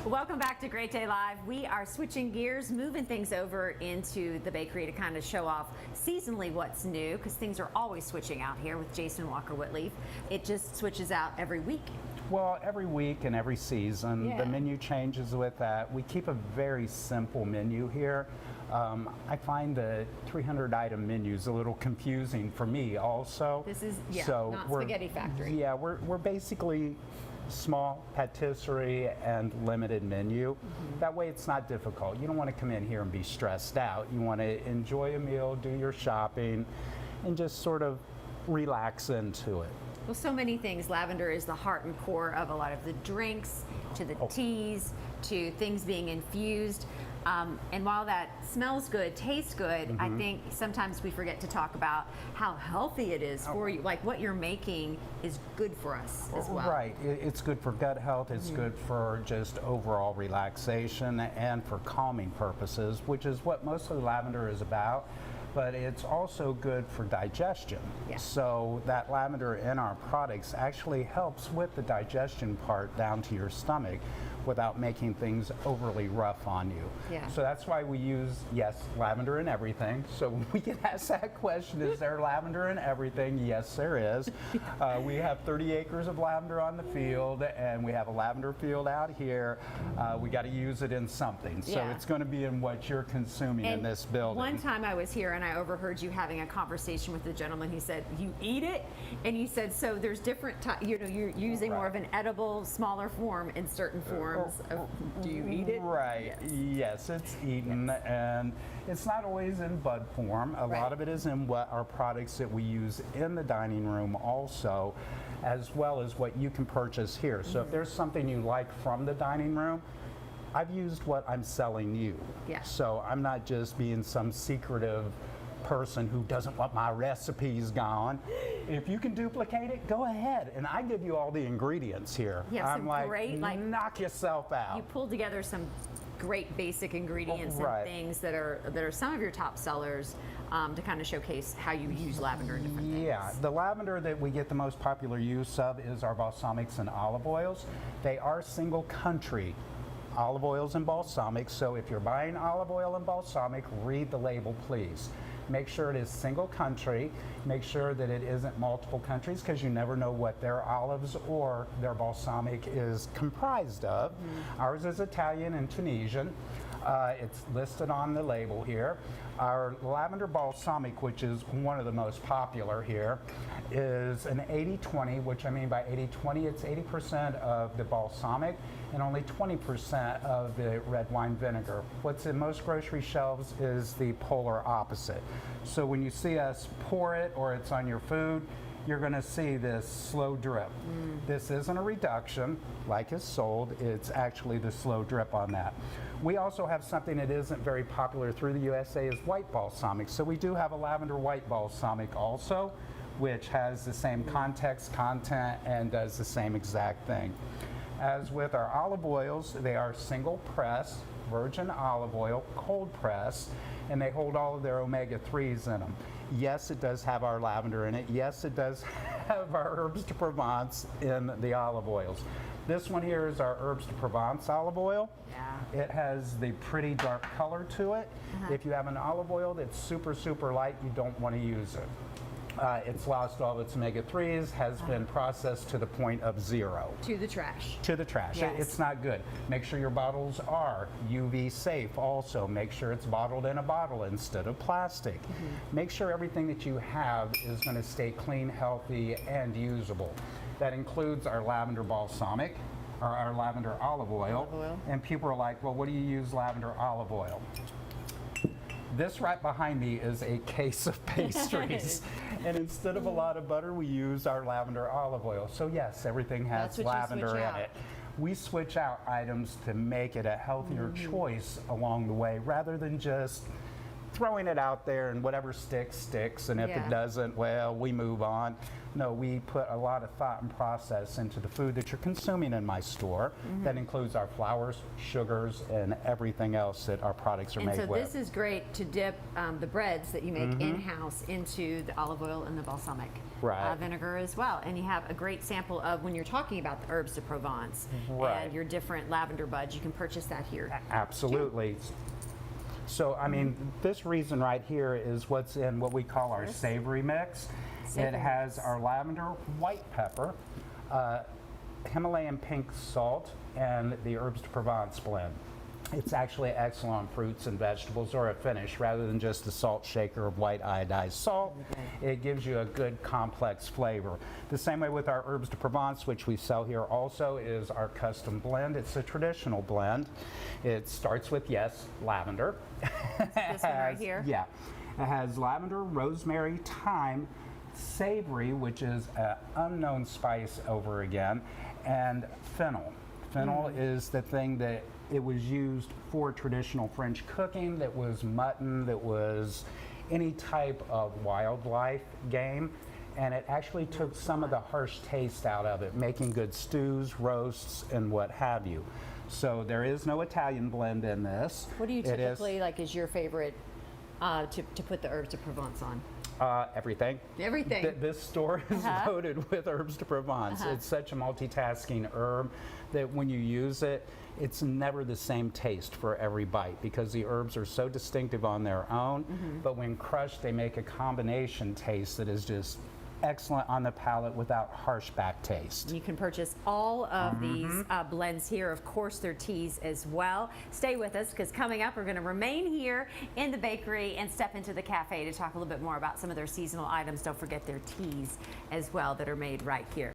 Welcome back to Great Day Live. We are switching gears, moving things over into the bakery to kind of show off seasonally what's new, because things are always switching out here with Jason Walker-Whitleaf. It just switches out every week. Well, every week and every season, the menu changes with that. We keep a very simple menu here. I find the 300-item menu is a little confusing for me also. This is, so not Spaghetti Factory. Yeah, we're basically small patisserie and limited menu. That way it's not difficult. You don't want to come in here and be stressed out. You want to enjoy a meal, do your shopping, and just sort of relax into it. Well, so many things. Lavender is the heart and core of a lot of the drinks, to the teas, to things being infused. And while that smells good, tastes good, I think sometimes we forget to talk about how healthy it is for you. Like what you're making is good for us as well. Right. It's good for gut health. It's good for just overall relaxation and for calming purposes, which is what most of the lavender is about. But it's also good for digestion. Yeah. So that lavender in our products actually helps with the digestion part down to your stomach without making things overly rough on you. Yeah. So that's why we use, yes, lavender in everything. So when we get asked that question, is there lavender in everything? Yes, there is. We have 30 acres of lavender on the field, and we have a lavender field out here. We got to use it in something. So it's going to be in what you're consuming in this building. One time I was here and I overheard you having a conversation with the gentleman. He said, you eat it? And you said, so there's different types, you know, you're using more of an edible, smaller form in certain forms. Do you eat it? Right. Yes, it's eaten, and it's not always in bud form. A lot of it is in what our products that we use in the dining room also, as well as what you can purchase here. So if there's something you like from the dining room, I've used what I'm selling you. Yeah. So I'm not just being some secretive person who doesn't want my recipes gone. If you can duplicate it, go ahead. And I give you all the ingredients here. Yeah, I'm like, great, knock yourself out. You pulled together some great basic ingredients and things that are some of your top sellers to kind of showcase how you use lavender in different things. Yeah, the lavender that we get the most popular use of is our balsamics and olive oils. They are single country olive oils and balsamics, so if you're buying olive oil and balsamic, read the label, please. Make sure it is single country. Make sure that it isn't multiple countries, because you never know what their olives or their balsamic is comprised of. Ours is Italian and Tunisian. It's listed on the label here. Our lavender balsamic, which is one of the most popular here, is an 80-20, which I mean by 80-20, it's 80% of the balsamic and only 20% of the red wine vinegar. What's in most grocery shelves is the polar opposite. So when you see us pour it or it's on your food, you're going to see this slow drip. This isn't a reduction like is sold, it's actually the slow drip on that. We also have something that isn't very popular through the USA is white balsamic. So we do have a lavender white balsamic also, which has the same context, content, and does the same exact thing. As with our olive oils, they are single press, virgin olive oil, cold press, and they hold all of their omega-3s in them. Yes, it does have our lavender in it. Yes, it does have our herbs de Provence in the olive oils. This one here is our herbs de Provence olive oil. Yeah. It has the pretty dark color to it. If you have an olive oil that's super, super light, you don't want to use it. It's lost all its omega-3s, has been processed to the point of 0. To the trash. To the trash. Yes. It's not good. Make sure your bottles are UV safe also. Make sure it's bottled in a bottle instead of plastic. Make sure everything that you have is going to stay clean, healthy, and usable. That includes our lavender balsamic, or our lavender olive oil. And people are like, well, what do you use lavender olive oil? This right behind me is a case of pastries. And instead of a lot of butter, we use our lavender olive oil. So yes, everything has lavender in it. We switch out items to make it a healthier choice along the way, rather than just throwing it out there and whatever sticks, sticks, and if Yeah. it doesn't, well, we move on. No, we put a lot of thought and process into the food that you're consuming in my store. That includes our flours, sugars, and everything else that our products are And made so with. this is great to dip the breads that you make in-house into the olive oil and the balsamic Right. vinegar as well. And you have a great sample of when you're talking about the herbs de Provence Right. and your different lavender buds. You can purchase that here. Absolutely. So, I mean, this reason right here is what's in what we call our savory mix. Savory It has mix. our lavender, white pepper, Himalayan pink salt, and the herbs de Provence blend. It's actually excellent on fruits and vegetables or a finish rather than just a salt shaker of white iodized salt. It gives you a good complex flavor. The same way with our herbs de Provence, which we sell here also, is our custom blend. It's a traditional blend. It starts with, yes, lavender. This one right here. Yeah. It has lavender, rosemary, thyme, savory, which is an unknown spice over again, and fennel. Fennel is the thing that it was used for traditional French cooking, that was mutton, that was any type of wildlife game, and it actually took some of the harsh taste out of it, making good stews, roasts, and what have you. So there is no Italian blend in this. What do you It is, typically like is your favorite to put the herbs de Provence on? everything. Everything. This store is loaded with herbs de Provence. It's such a multitasking herb that when you use it, it's never the same taste for every bite because the herbs are so distinctive on their own, but when crushed, they make a combination taste that is just excellent on the palate without harsh back taste. You can purchase all of these blends here. Of course, their teas as well. Stay with us because coming up, we're going to remain here in the bakery and step into the cafe to talk a little bit more about some of their seasonal items. Don't forget their teas as well that are made right here.